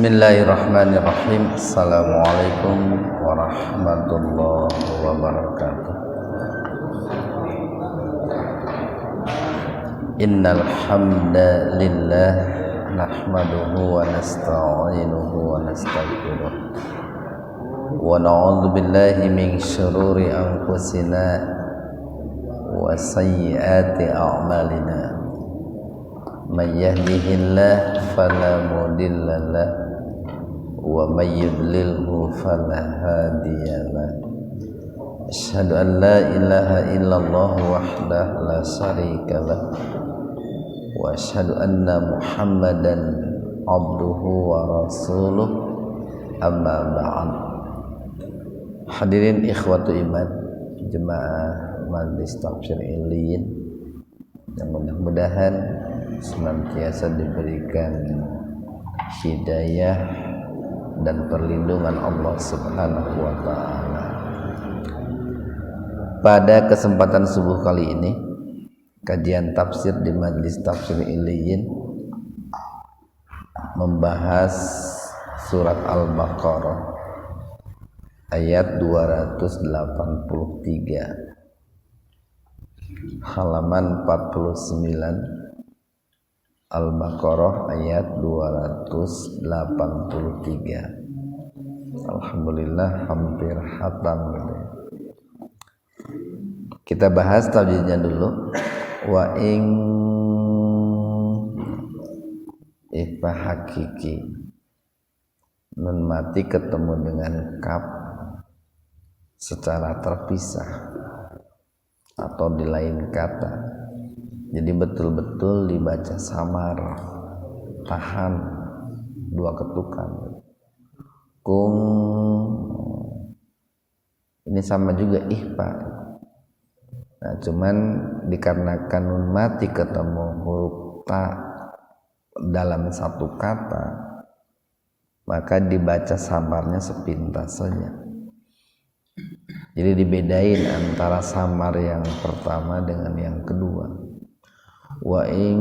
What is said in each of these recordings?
Bismillahirrahmanirrahim. Assalamualaikum warahmatullahi wabarakatuh. Innal hamdalillah nahmaduhu wa nasta'inuhu wa nastaghfiruh wa na'udzu billahi min shururi anfusina wa sayyiati a'malina. Man yahdihillah fala mudilla lahu wa may yudlilhu fala hadiyalah. Asyhadu an la ilaha illallah wahdahu la syarikalah wa asyhadu anna Muhammadan abduhu wa rasuluh, amma ba'd. Hadirin ikhwatu iman, jemaah Majlis Tafsir Illiyin yang mudah-mudahan senantiasa diberikan hidayah dan perlindungan Allah Subhanahu wa ta'ala. Pada kesempatan subuh kali ini, kajian tafsir di Majlis Tafsir Illiyin membahas surat Al-Baqarah ayat 283 halaman 49. Al-Baqarah ayat 283. Alhamdulillah hampir hatam gitu. Kita bahas tajwidnya dulu. Wa ing ifa hakiki, nun mati ketemu dengan kaf secara terpisah atau di lain kata. Jadi betul-betul dibaca samar, tahan dua ketukan. Kung, ini sama juga ihfa. Nah, cuman dikarenakan nun mati ketemu huruf ta dalam satu kata, maka dibaca samarnya sepintas saja. Jadi dibedain antara samar yang pertama dengan yang kedua. Wa in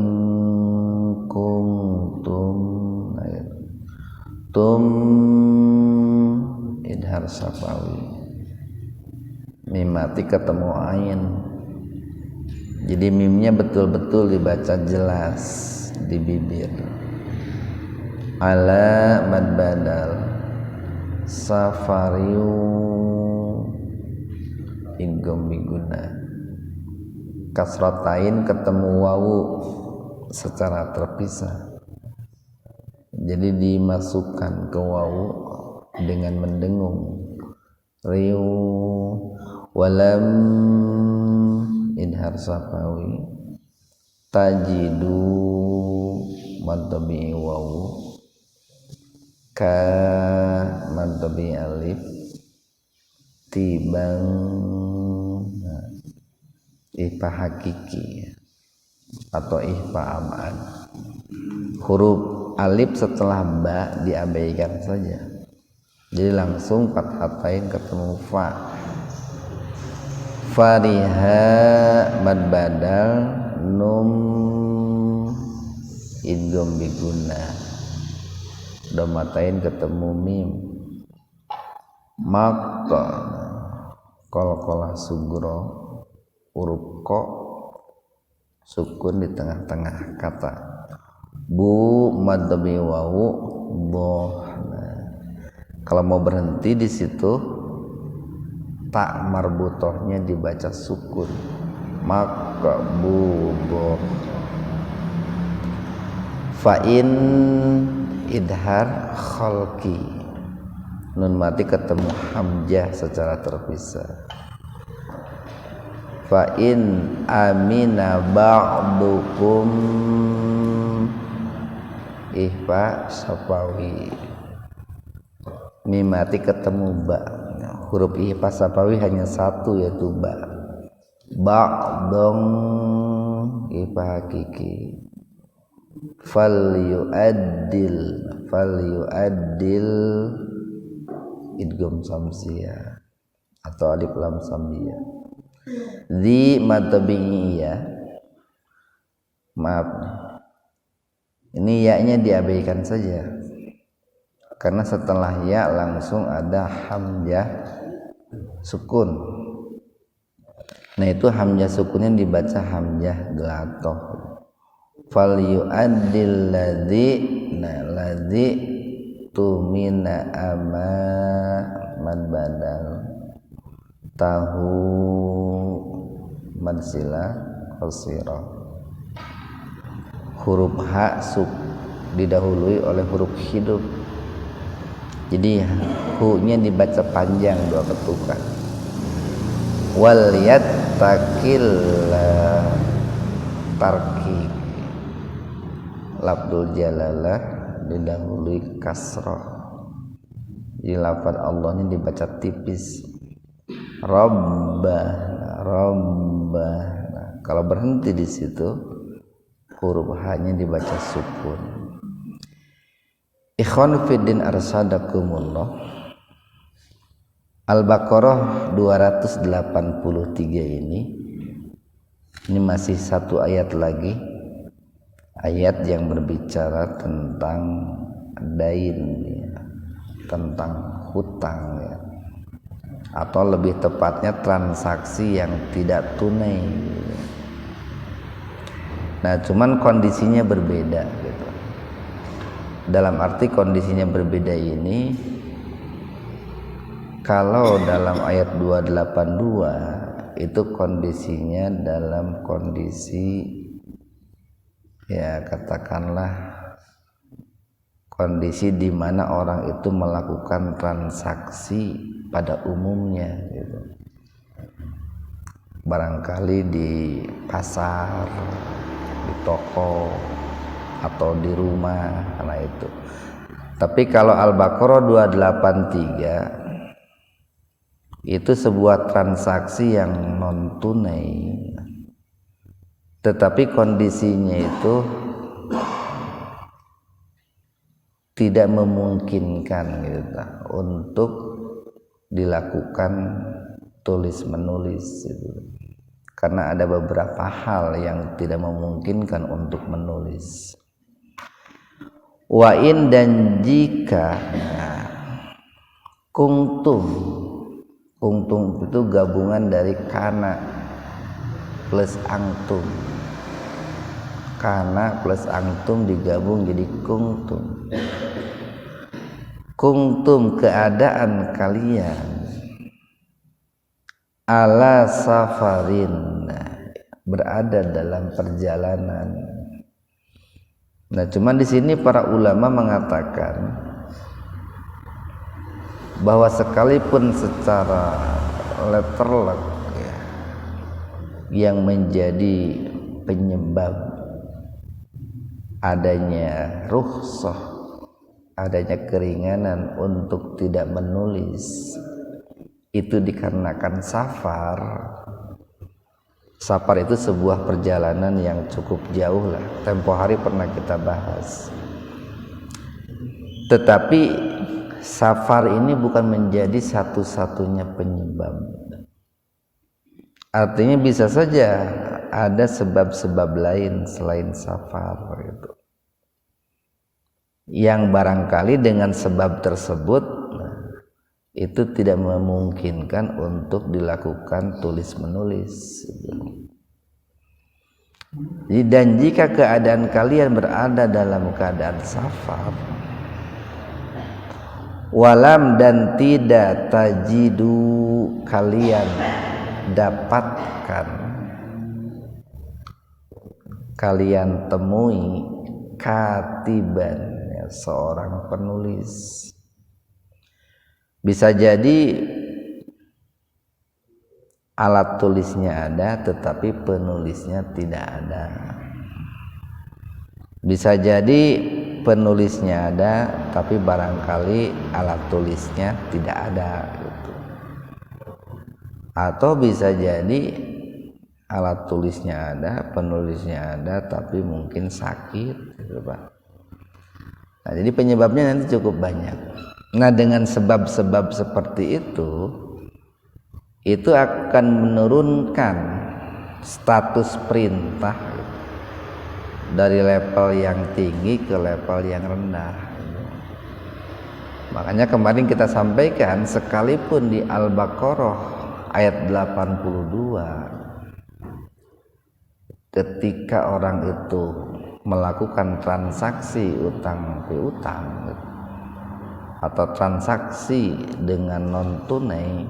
kuntum, tum idhar safawi, mim mati ketemu ain, jadi mimnya betul-betul dibaca jelas di bibir. Ala mad badal safariu idgham biguna, kasratain ketemu wawu secara terpisah, jadi dimasukkan ke wawu dengan mendengung. Riu walam idhar safawi tajidu mantabi wawu ka mantabi alif tibang ihfa hakiki atau ihfa aman. Huruf alif setelah ba diabaikan saja, jadi langsung fathatain ketemu fa. Fariha mad badal num idgham biguna, domatain ketemu mim. Maka qalqalah sugro, huruf ko sukun di tengah-tengah kata. Bu madbi wawu boh. Nah, kalau mau berhenti di situ tak marbutohnya dibaca sukun, maka bu boh. Fa'in idhar khalqi, nun mati ketemu hamzah secara terpisah. Fa in amina ba'dukum ihfa safawi, mim mati ketemu ba. Huruf ihfa safawi hanya satu, yaitu ba. Ba'dong ihfa hakiki. Fal yu'addil idgham samsiyah atau alif lam samsiyah. Di matabi'iyah, maaf, ini ya-nya diabaikan saja. karena setelah ya langsung ada hamzah sukun. Nah itu hamzah sukunnya dibaca hamzah gelatoh. Fal yu'addil ladzi, nah ladzi tumina ama mad badal tahu mad sila qasira. Huruf ha didahului oleh huruf hidup, jadi hu-nya dibaca panjang 2 ketukan. Wal yattaqil tarki, lafdzul jalalah didahului kasrah, jadi lafaz Allahnya dibaca tipis. Rabbana, Rabbana, kalau berhenti di situ huruf h-nya dibaca sukun. Ikhwan fiddin arsadakumullah. Al-Baqarah 283 ini masih satu ayat lagi, ayat yang berbicara tentang dain ya, tentang hutang ya, atau lebih tepatnya transaksi yang tidak tunai. Nah cuman kondisinya berbeda gitu. Dalam arti kondisinya berbeda ini, kalau dalam ayat 282 itu kondisinya dalam kondisi ya katakanlah kondisi di mana orang itu melakukan transaksi pada umumnya gitu. Barangkali di pasar, di toko, atau di rumah, karena itu. Tapi kalau Al-Baqarah 283 itu sebuah transaksi yang non tunai, tetapi kondisinya itu tidak memungkinkan gitu, untuk dilakukan tulis menulis gitu. Karena ada beberapa hal yang tidak memungkinkan untuk menulis. Wa in, dan jika kungtum itu gabungan dari kana plus angtum. Kana plus angtum digabung jadi kungtum. Kungtum keadaan kalian ala safarin, berada dalam perjalanan. Nah, cuman di sini para ulama mengatakan bahwa sekalipun secara letterlek ya, yang menjadi penyebab adanya rukhsah, adanya keringanan untuk tidak menulis itu dikarenakan safar. Safar itu sebuah perjalanan yang cukup jauh lah. Tempo hari pernah kita bahas. Tetapi safar ini bukan menjadi satu-satunya penyebab. Artinya bisa saja ada sebab-sebab lain selain safar gitu, yang barangkali dengan sebab tersebut itu tidak memungkinkan untuk dilakukan tulis menulis. Dan jika keadaan kalian berada dalam keadaan safar, walam, dan tidak tajidu, kalian dapatkan, kalian temui katiban ya, seorang penulis. Bisa jadi alat tulisnya ada tetapi penulisnya tidak ada. Bisa jadi penulisnya ada tapi barangkali alat tulisnya tidak ada gitu. Atau bisa jadi alat tulisnya ada, penulisnya ada tapi mungkin sakit gitu, Pak. Nah, jadi penyebabnya nanti cukup banyak. Nah, dengan sebab-sebab seperti itu akan menurunkan status perintah dari level yang tinggi ke level yang rendah. Makanya kemarin kita sampaikan, sekalipun di Al-Baqarah ayat 82, ketika orang itu melakukan transaksi utang piutang atau transaksi dengan non tunai,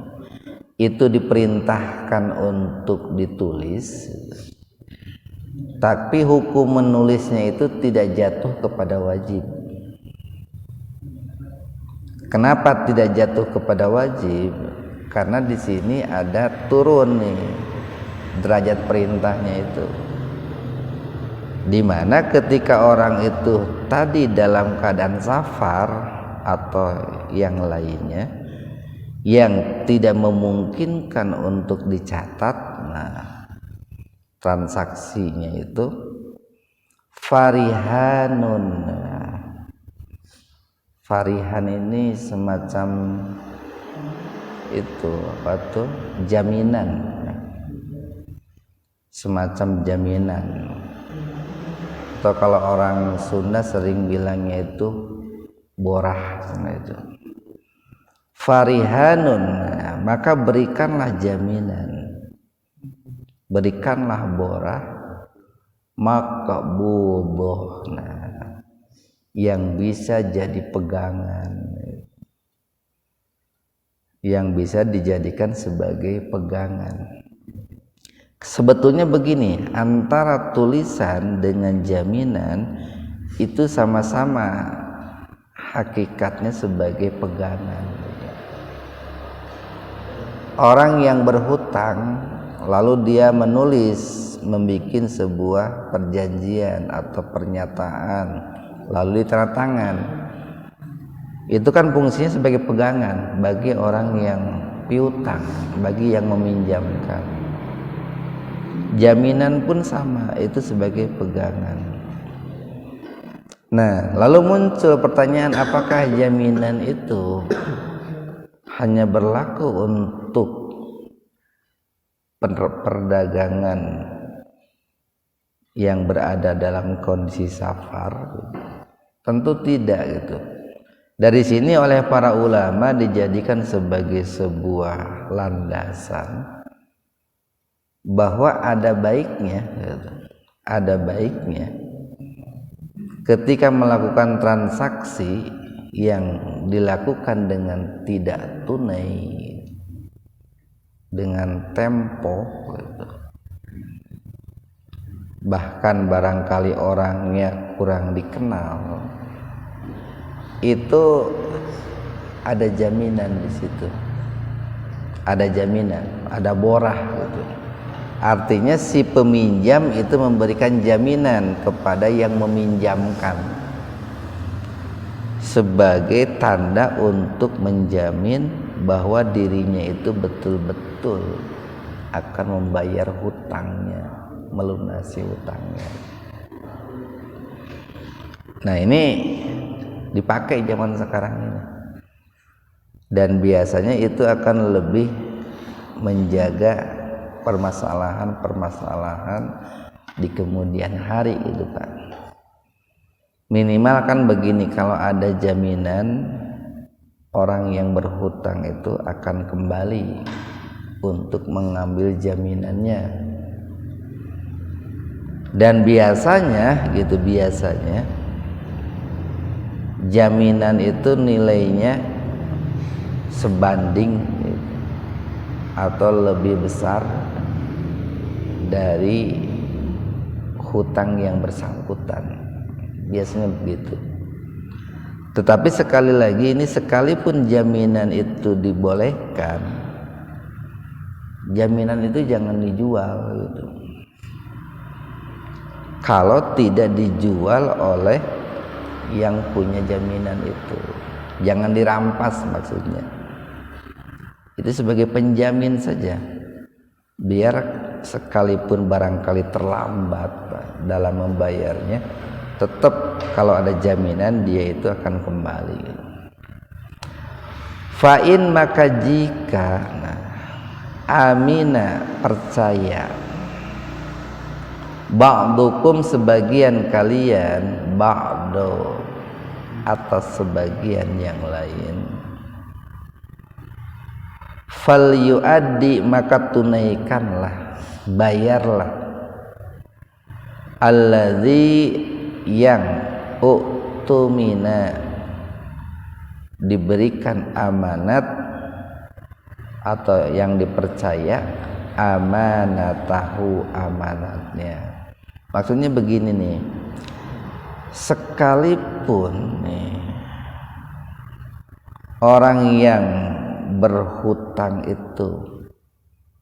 itu diperintahkan untuk ditulis, tapi hukum menulisnya itu tidak jatuh kepada wajib. Kenapa tidak jatuh kepada wajib? Karena di sini ada turun nih derajat perintahnya itu, dimana ketika orang itu tadi dalam keadaan safar atau yang lainnya yang tidak memungkinkan untuk dicatat, nah transaksinya itu farihanun. Farihan ini semacam itu apa tuh, jaminan, semacam jaminan, atau kalau orang Sunda sering bilangnya itu borah, itu farihanun. Nah, maka berikanlah jaminan, berikanlah borah, maka bubuh, nah yang bisa jadi pegangan, yang bisa dijadikan sebagai pegangan. Sebetulnya begini, antara tulisan dengan jaminan itu sama-sama hakikatnya sebagai pegangan. Orang yang berhutang lalu dia menulis, membuat sebuah perjanjian atau pernyataan lalu ditandatangan, itu kan fungsinya sebagai pegangan bagi orang yang piutang, bagi yang meminjamkan. Jaminan pun sama, itu sebagai pegangan. Nah, lalu muncul pertanyaan, apakah jaminan itu hanya berlaku untuk perdagangan yang berada dalam kondisi safar? Tentu tidak gitu. Dari sini oleh para ulama dijadikan sebagai sebuah landasan bahwa ada baiknya ketika melakukan transaksi yang dilakukan dengan tidak tunai, dengan tempo gitu, bahkan barangkali orangnya kurang dikenal, itu ada jaminan di situ, ada jaminan, ada borah gitu. Artinya si peminjam itu memberikan jaminan kepada yang meminjamkan sebagai tanda untuk menjamin bahwa dirinya itu betul-betul akan membayar hutangnya, melunasi hutangnya. Nah, ini dipakai zaman sekarang ini, dan biasanya itu akan lebih menjaga permasalahan di kemudian hari itu, Pak. Minimal kan begini, kalau ada jaminan, orang yang berhutang itu akan kembali untuk mengambil jaminannya. Dan biasanya gitu, biasanya jaminan itu nilainya sebanding gitu, atau lebih besar dari hutang yang bersangkutan, biasanya begitu. Tetapi sekali lagi, ini sekalipun jaminan itu dibolehkan, jaminan itu jangan dijual gitu. Kalau tidak dijual oleh yang punya jaminan itu, jangan dirampas maksudnya. Itu sebagai penjamin saja, biar sekalipun barangkali terlambat dalam membayarnya, tetap kalau ada jaminan dia itu akan kembali. Fa'in, maka jika amina percaya, ba'dukum sebagian kalian, ba'do atas sebagian yang lain, fal yuaddi maka tunaikanlah, bayarlah, alladzi yang utumina diberikan amanat atau yang dipercaya, amanatahu amanatnya. Maksudnya begini nih, sekalipun nih orang yang berhutang itu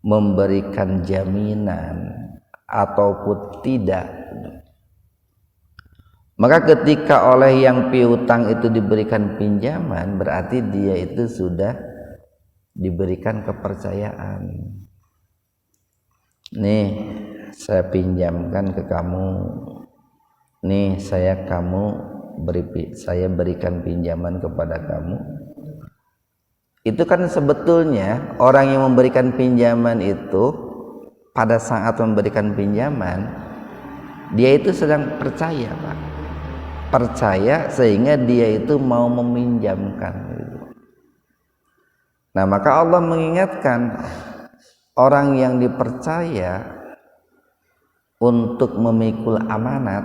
memberikan jaminan ataupun tidak, maka ketika oleh yang piutang itu diberikan pinjaman, berarti dia itu sudah diberikan kepercayaan. Nih saya pinjamkan ke kamu, nih saya berikan pinjaman kepada kamu. Itu kan sebetulnya orang yang memberikan pinjaman itu pada saat memberikan pinjaman, dia itu sedang percaya, Pak. Percaya sehingga dia itu mau meminjamkan gitu. Nah, maka Allah mengingatkan orang yang dipercaya untuk memikul amanat.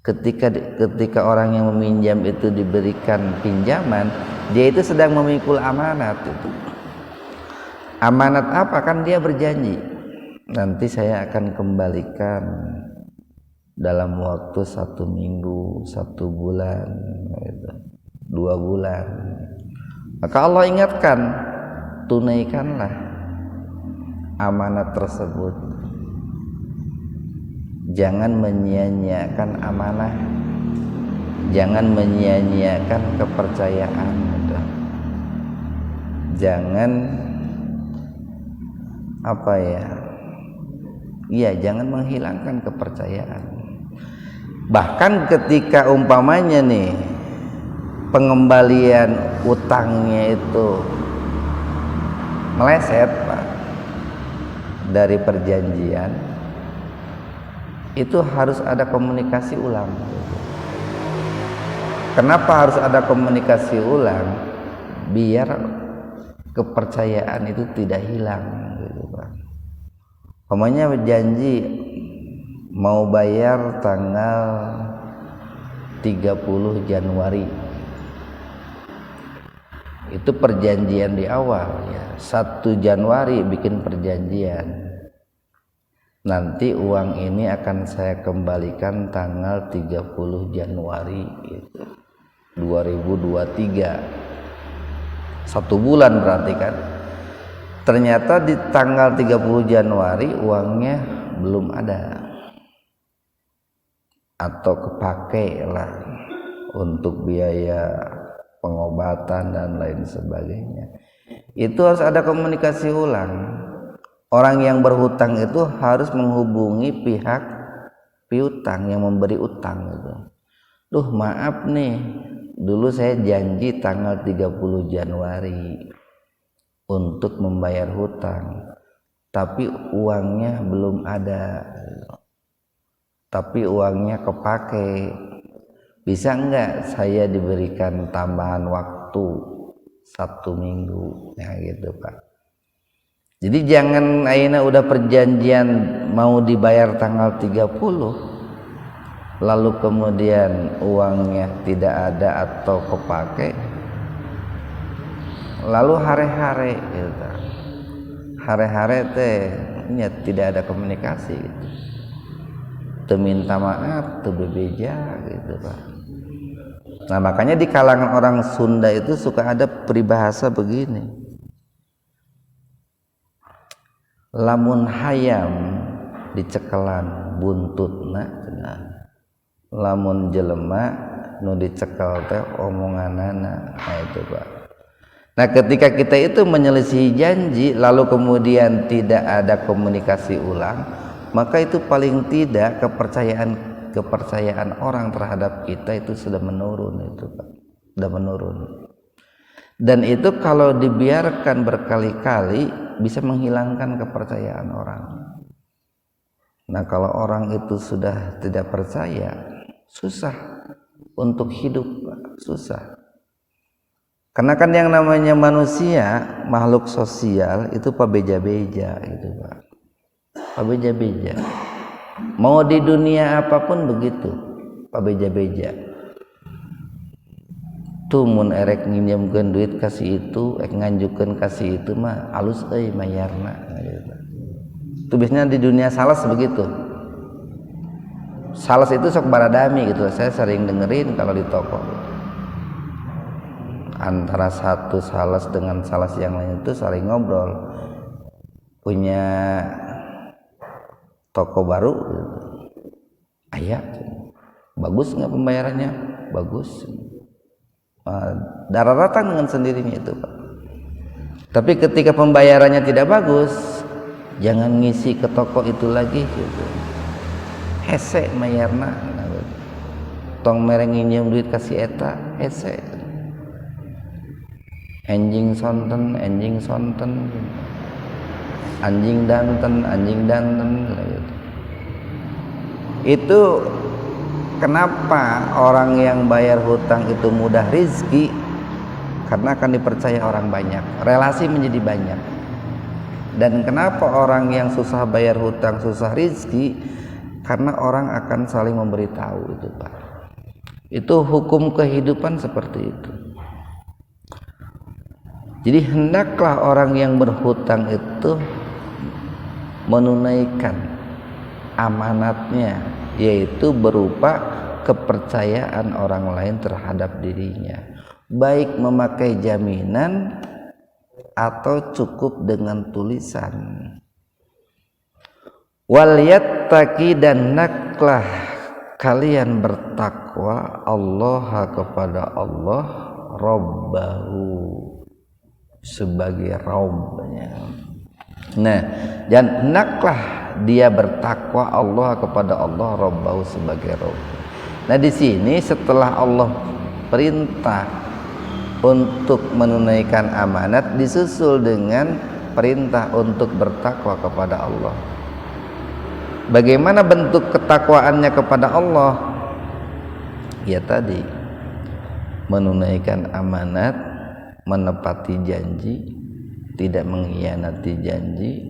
Ketika orang yang meminjam itu diberikan pinjaman, dia itu sedang memikul amanat itu. Amanat apa? Kan dia berjanji, nanti saya akan kembalikan dalam waktu 1 minggu, 1 bulan, 2 bulan. Maka Allah ingatkan, tunaikanlah amanat tersebut. Jangan menyia-nyiakan amanah, jangan menyia-nyiakan kepercayaan, jangan jangan menghilangkan kepercayaan. Bahkan ketika umpamanya nih pengembalian utangnya itu meleset, Pak, dari perjanjian, itu harus ada komunikasi ulang. Kenapa harus ada komunikasi ulang? Biar kepercayaan itu tidak hilang gitu, Pak. Pokoknya janji mau bayar tanggal 30 Januari. Itu perjanjian di awal ya. 1 Januari bikin perjanjian. Nanti uang ini akan saya kembalikan tanggal 30 Januari gitu, 2023. 1 bulan berarti kan. Ternyata di tanggal 30 Januari uangnya belum ada, atau kepake lah untuk biaya pengobatan dan lain sebagainya. Itu harus ada komunikasi ulang. Orang yang berhutang itu harus menghubungi pihak piutang yang memberi utang gitu. Duh, maaf nih, dulu saya janji tanggal 30 Januari untuk membayar hutang, tapi uangnya belum ada, tapi uangnya kepake. Bisa enggak saya diberikan tambahan waktu 1 minggu, ya gitu, Pak. Jadi jangan ayeuna udah perjanjian mau dibayar tanggal 30, lalu kemudian uangnya tidak ada atau kepake, lalu hare-hare gitu. Hare-hare teh tidak ada komunikasi gitu. Teu minta maaf, teu bebeja gitu, Pak. Nah, makanya di kalangan orang Sunda itu suka ada peribahasa begini. Lamun hayam dicekelan buntutna, lamun jelema nu dicekel teh omonganana. Nah itu, Pak. Nah, ketika kita itu menyelisihi janji lalu kemudian tidak ada komunikasi ulang, maka itu paling tidak kepercayaan orang terhadap kita itu sudah menurun itu, Pak. Sudah menurun. Dan itu kalau dibiarkan berkali-kali bisa menghilangkan kepercayaan orang. Nah, kalau orang itu sudah tidak percaya, susah untuk hidup, Pak. Susah. Karena kan yang namanya manusia, makhluk sosial itu pabeja-beja gitu, Pak. Pabeja-beja. Mau di dunia apapun begitu, pabeja-beja. Tuh mun erek nginjemkeun duit kasih itu, nganjukeun kasih itu mah alus euy mayarna gitu. Itu biasanya di dunia sales begitu. Sales itu sok baradami gitu. Saya sering dengerin kalau di toko. Antara satu sales dengan sales yang lain itu saling ngobrol. Punya toko baru gitu. Aya. Bagus enggak pembayarannya? Bagus. Daratan dengan sendirinya itu, Pak. Tapi ketika pembayarannya tidak bagus, jangan ngisi ke toko itu lagi gitu. Hese mayarna, tong mereng nginjem duit kasih eta, hese. Anjing sonten anjing danten gitu. Itu kenapa orang yang bayar hutang itu mudah rizki? Karena akan dipercaya orang banyak, relasi menjadi banyak. Dan kenapa orang yang susah bayar hutang susah rizki? Karena orang akan saling memberitahu itu, Pak. Itu hukum kehidupan seperti itu. Jadi hendaklah orang yang berhutang itu menunaikan amanatnya, yaitu berupa kepercayaan orang lain terhadap dirinya, baik memakai jaminan atau cukup dengan tulisan. Wal yattaqi, dan naklah kalian bertakwa Allah kepada Allah Rabbahu sebagai Rabbnya. Nah, dan hendaklah dia bertakwa Allah kepada Allah Rabbahu sebagai Rabb. Nah, di sini setelah Allah perintah untuk menunaikan amanat disusul dengan perintah untuk bertakwa kepada Allah. Bagaimana bentuk ketakwaannya kepada Allah? Ya tadi, menunaikan amanat, menepati janji, tidak mengkhianati janji,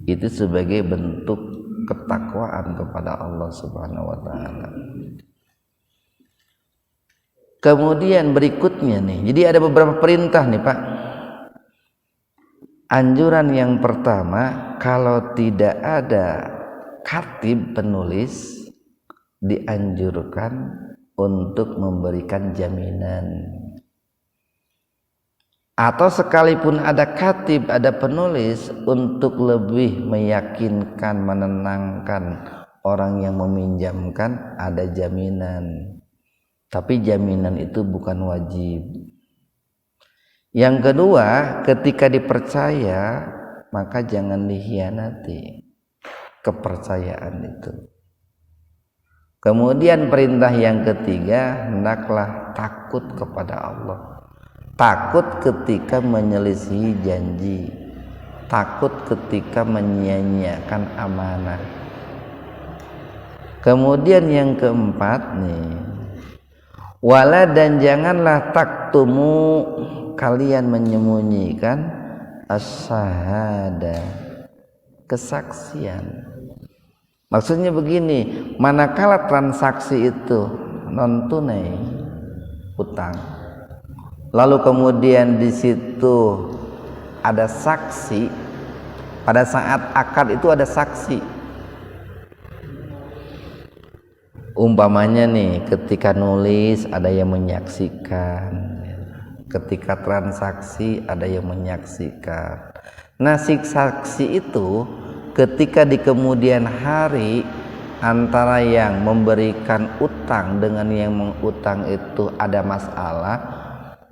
itu sebagai bentuk ketakwaan kepada Allah Subhanahu wa taala. Kemudian berikutnya nih, jadi ada beberapa perintah nih, Pak. Anjuran yang pertama, kalau tidak ada katib penulis, dianjurkan untuk memberikan jaminan. Atau sekalipun ada katib, ada penulis, untuk lebih meyakinkan, menenangkan orang yang meminjamkan, ada jaminan. Tapi jaminan itu bukan wajib. Yang kedua, ketika dipercaya, maka jangan dikhianati kepercayaan itu. Kemudian perintah yang ketiga, hendaklah takut kepada Allah. Takut ketika menyelisihi janji, takut ketika menyia-nyiakan amanah. Kemudian yang keempat nih, wala, dan janganlah taktumu, kalian menyembunyikan as-syahada, kesaksian. Maksudnya begini, manakala transaksi itu non tunai, hutang, lalu kemudian di situ ada saksi, pada saat akad itu ada saksi. Umpamanya nih, ketika nulis ada yang menyaksikan, ketika transaksi ada yang menyaksikan. Nah, si saksi itu ketika di kemudian hari antara yang memberikan utang dengan yang mengutang itu ada masalah,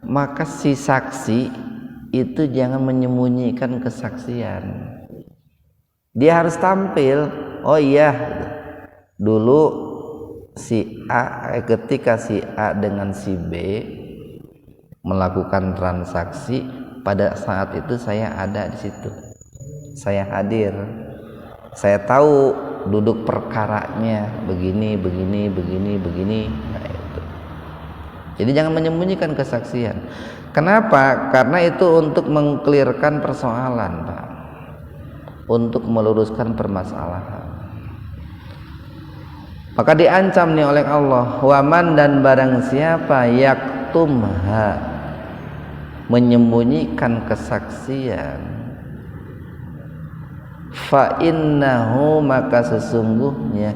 maka si saksi itu jangan menyembunyikan kesaksian. Dia harus tampil. Oh iya, dulu si A, ketika si A dengan si B melakukan transaksi, pada saat itu saya ada di situ, saya hadir, saya tahu duduk perkaranya begini. Nah itu Jadi jangan menyembunyikan kesaksian. Kenapa? Karena itu untuk mengklirkan persoalan, Pak. Untuk meluruskan permasalahan. Maka diancam nih oleh Allah, waman, dan barang siapa yaktumha, menyembunyikan kesaksian, fa innahu, maka sesungguhnya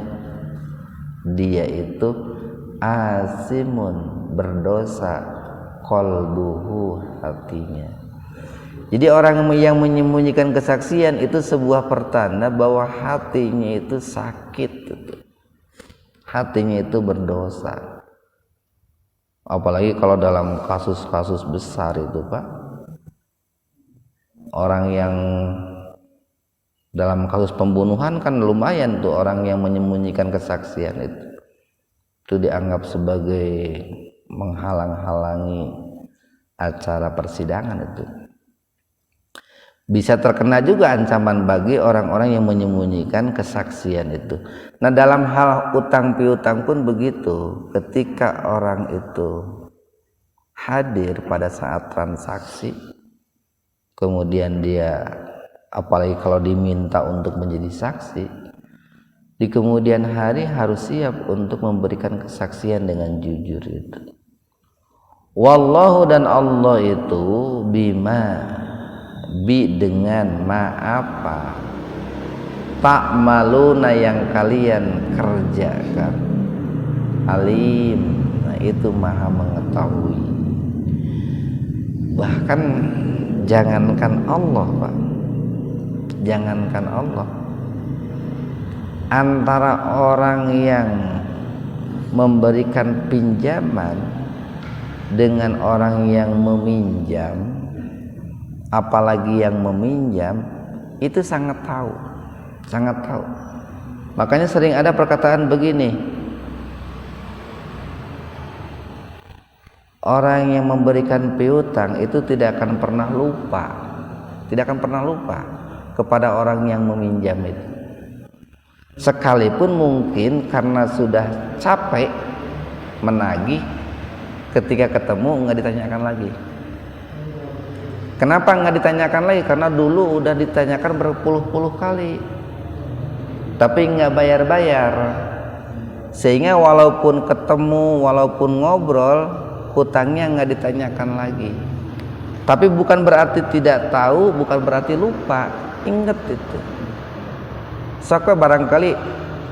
dia itu asimun, berdosa, qalbuhu, hatinya. Jadi orang yang menyembunyikan kesaksian itu sebuah pertanda bahwa hatinya itu sakit, hatinya itu berdosa. Apalagi kalau dalam kasus-kasus besar itu, Pak, orang yang dalam kasus pembunuhan kan lumayan tuh orang yang menyembunyikan kesaksian itu dianggap sebagai menghalang-halangi acara persidangan. Itu bisa terkena juga ancaman bagi orang-orang yang menyembunyikan kesaksian itu. Nah, dalam hal utang piutang pun begitu. Ketika orang itu hadir pada saat transaksi, kemudian dia, apalagi kalau diminta untuk menjadi saksi, di kemudian hari harus siap untuk memberikan kesaksian dengan jujur itu. Wallahu, dan Allah itu dengan apa ta'maluna, yang kalian kerjakan, alim, nah itu maha mengetahui. Bahkan jangankan Allah, Pak, jangankan Allah, antara orang yang memberikan pinjaman dengan orang yang meminjam, apalagi yang meminjam, itu sangat tahu. Makanya sering ada perkataan begini, orang yang memberikan piutang itu tidak akan pernah lupa kepada orang yang meminjam itu. Sekalipun mungkin karena sudah capek menagih, ketika ketemu nggak ditanyakan lagi. Kenapa nggak ditanyakan lagi? Karena dulu udah ditanyakan berpuluh-puluh kali, tapi nggak bayar-bayar, sehingga walaupun ketemu, walaupun ngobrol, hutangnya nggak ditanyakan lagi. Tapi bukan berarti tidak tahu, bukan berarti lupa. Ingat itu. Soalnya barangkali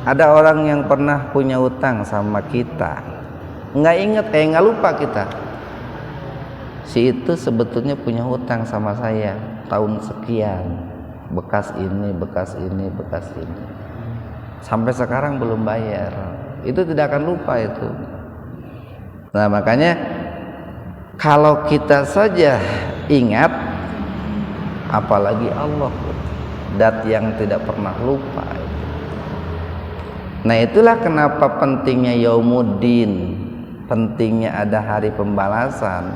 ada orang yang pernah punya hutang sama kita, nggak ingat, nggak lupa kita. Si itu sebetulnya punya hutang sama saya tahun sekian, bekas ini, sampai sekarang belum bayar. Itu tidak akan lupa itu. Nah, makanya kalau kita saja ingat, apalagi Allah, dat yang tidak pernah lupa. Nah, itulah kenapa pentingnya Yaumuddin, pentingnya ada hari pembalasan,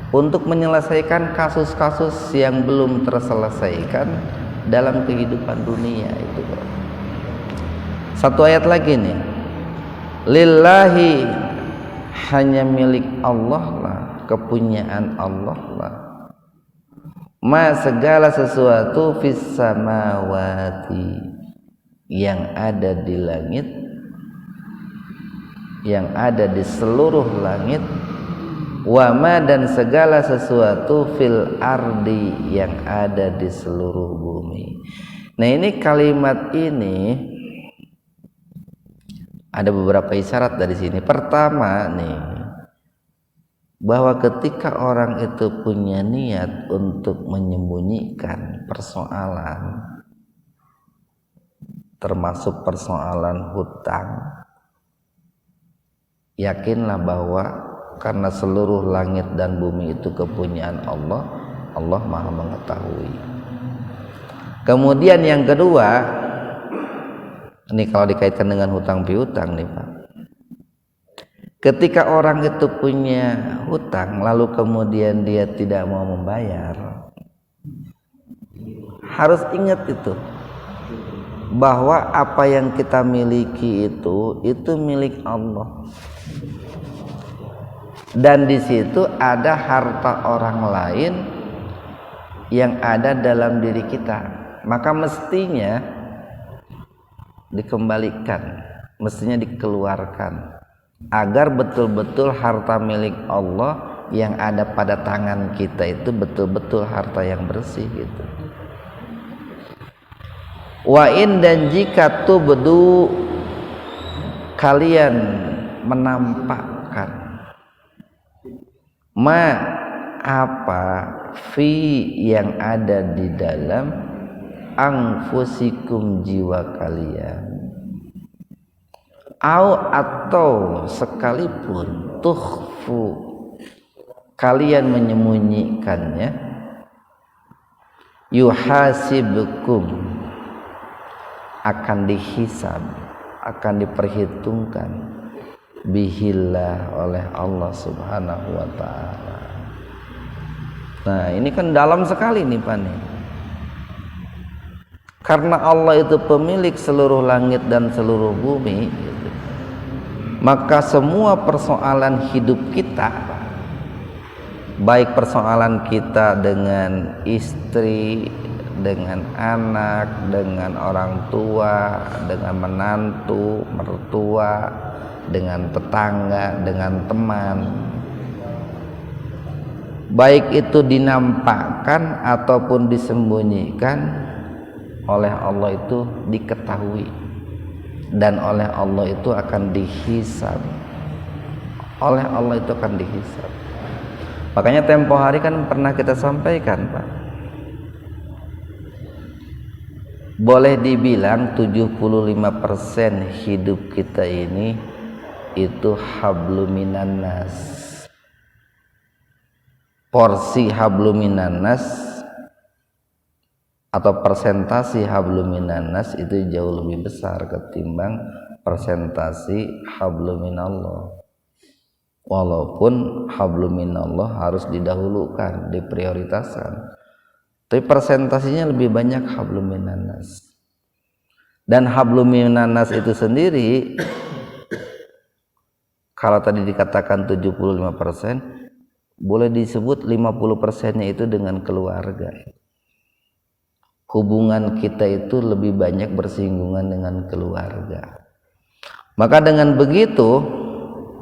untuk menyelesaikan kasus-kasus yang belum terselesaikan dalam kehidupan dunia itu. Satu ayat lagi nih, lillahi, hanya milik Allah lah, kepunyaan Allah lah, ma, segala sesuatu, fis samawati, yang ada di langit, yang ada di seluruh langit, wa ma, dan segala sesuatu, fil ardi, yang ada di seluruh bumi. Nah, ini kalimat ini ada beberapa isyarat dari sini. Pertama nih, bahwa ketika orang itu punya niat untuk menyembunyikan persoalan, termasuk persoalan hutang, yakinlah bahwa karena seluruh langit dan bumi itu kepunyaan Allah, Allah maha mengetahui. Kemudian yang kedua, ini kalau dikaitkan dengan hutang piutang nih, Pak, ketika orang itu punya hutang lalu kemudian dia tidak mau membayar, harus ingat itu, bahwa apa yang kita miliki itu milik Allah. dan di situ ada harta orang lain yang ada dalam diri kita, maka mestinya dikembalikan, mestinya dikeluarkan agar betul-betul harta milik Allah yang ada pada tangan kita itu betul-betul harta yang bersih gitu. Wa in, dan jika tubdu, kalian menampakkan ma, apa, fi, yang ada di dalam anfusikum, jiwa kalian, au, atau sekalipun tukhfu, kalian menyembunyikannya, yuhasibukum, akan dihisab, akan diperhitungkan, bihillah, oleh Allah Subhanahu wa ta'ala. Nah ini kan dalam sekali nih Pak nih. Karena Allah itu pemilik seluruh langit dan seluruh bumi gitu, maka semua persoalan hidup kita, baik persoalan kita dengan istri, dengan anak, dengan orang tua, dengan menantu, mertua, dengan tetangga, dengan teman, baik itu dinampakkan ataupun disembunyikan, oleh Allah itu diketahui dan oleh Allah itu akan dihisab. Oleh Allah itu akan dihisab. Makanya tempo hari kan pernah kita sampaikan Pak, boleh dibilang 75% hidup kita ini itu habluminan nas. Porsi habluminan nas atau persentasi habluminan nas itu jauh lebih besar ketimbang persentasi habluminallah. Walaupun habluminallah harus didahulukan, diprioritaskan, tapi persentasinya lebih banyak habluminan nas. Dan habluminan nas itu sendiri, kalau tadi dikatakan 75%, boleh disebut 50%-nya itu dengan keluarga. Hubungan kita itu lebih banyak bersinggungan dengan keluarga. Maka dengan begitu,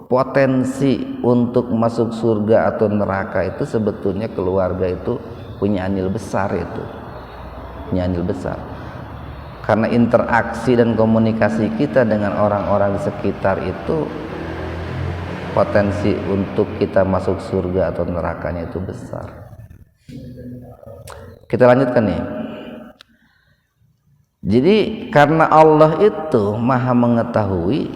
potensi untuk masuk surga atau neraka itu sebetulnya keluarga itu punya andil besar, itu punya andil besar. Karena interaksi dan komunikasi kita dengan orang-orang di sekitar itu, potensi untuk kita masuk surga atau nerakanya itu besar. Kita lanjutkan nih. Jadi karena Allah itu maha mengetahui,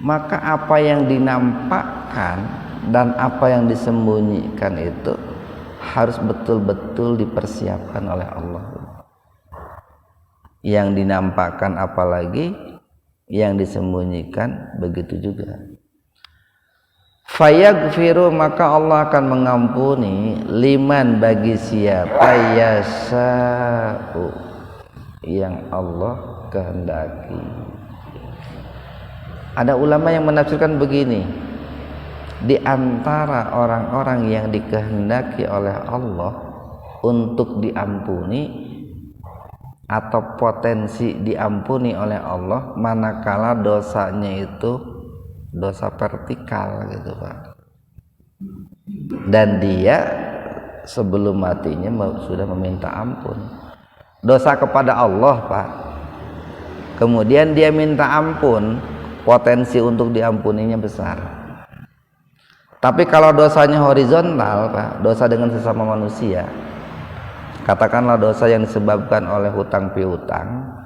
maka apa yang dinampakkan dan apa yang disembunyikan itu harus betul-betul dipersiapkan oleh Allah. Yang dinampakkan apalagi, yang disembunyikan begitu juga. Fayaghfiru, maka Allah akan mengampuni, liman, bagi siapa yasha'u, yang Allah kehendaki. Ada ulama yang menafsirkan begini, di antara orang-orang yang dikehendaki oleh Allah untuk diampuni atau potensi diampuni oleh Allah, manakala dosanya itu dosa vertikal gitu Pak, dan dia sebelum matinya sudah meminta ampun. Dosa kepada Allah Pak, kemudian dia minta ampun, potensi untuk diampuninya besar. Tapi kalau dosanya horizontal Pak, dosa dengan sesama manusia, katakanlah dosa yang disebabkan oleh hutang piutang,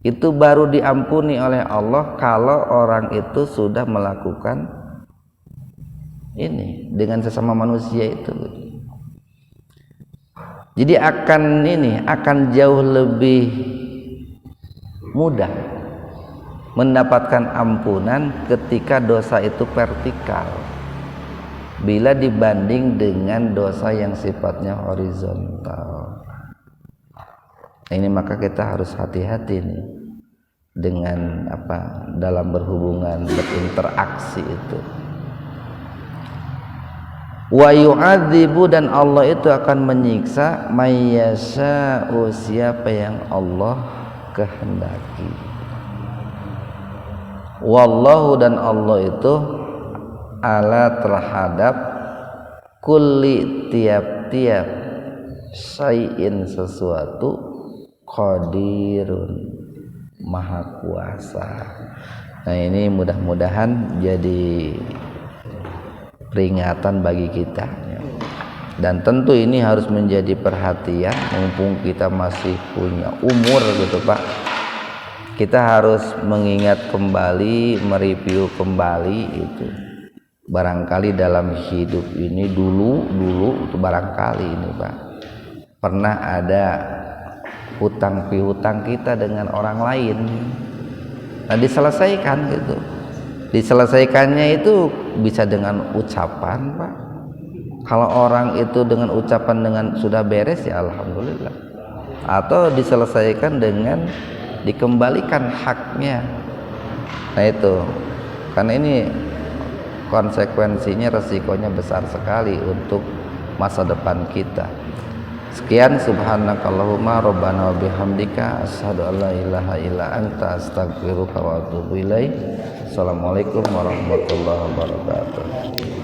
itu baru diampuni oleh Allah kalau orang itu sudah melakukan ini dengan sesama manusia itu. Jadi akan jauh lebih mudah mendapatkan ampunan ketika dosa itu vertikal bila dibanding dengan dosa yang sifatnya horizontal. Ini maka kita harus hati-hati nih dengan dalam berhubungan, berinteraksi itu. wa yu'adzibu, dan Allah itu akan menyiksa mayyasha'u, siapa yang Allah kehendaki. Wallahu, dan Allah itu ala terhadap kulli, tiap-tiap, syai'in sesuatu, qadirun, maha kuasa. Nah ini mudah-mudahan jadi peringatan bagi kita, dan tentu ini harus menjadi perhatian mumpung kita masih punya umur gitu Pak. Kita harus mengingat kembali, mereview kembali itu. Barangkali dalam hidup ini dulu itu barangkali ini Pak pernah ada hutang piutang kita dengan orang lain. Nah diselesaikan gitu. Diselesaikannya itu bisa dengan ucapan Pak. Kalau orang itu dengan ucapan dengan sudah beres ya alhamdulillah. Atau diselesaikan dengan dikembalikan haknya. Nah itu. Karena ini konsekuensinya, resikonya besar sekali untuk masa depan kita. Sekian, subhanakallahumma rabbana wa bihamdika asyhadu an la ilaha illa anta astaghfiruka wa atubu ilaik. Assalamualaikum warahmatullahi wabarakatuh.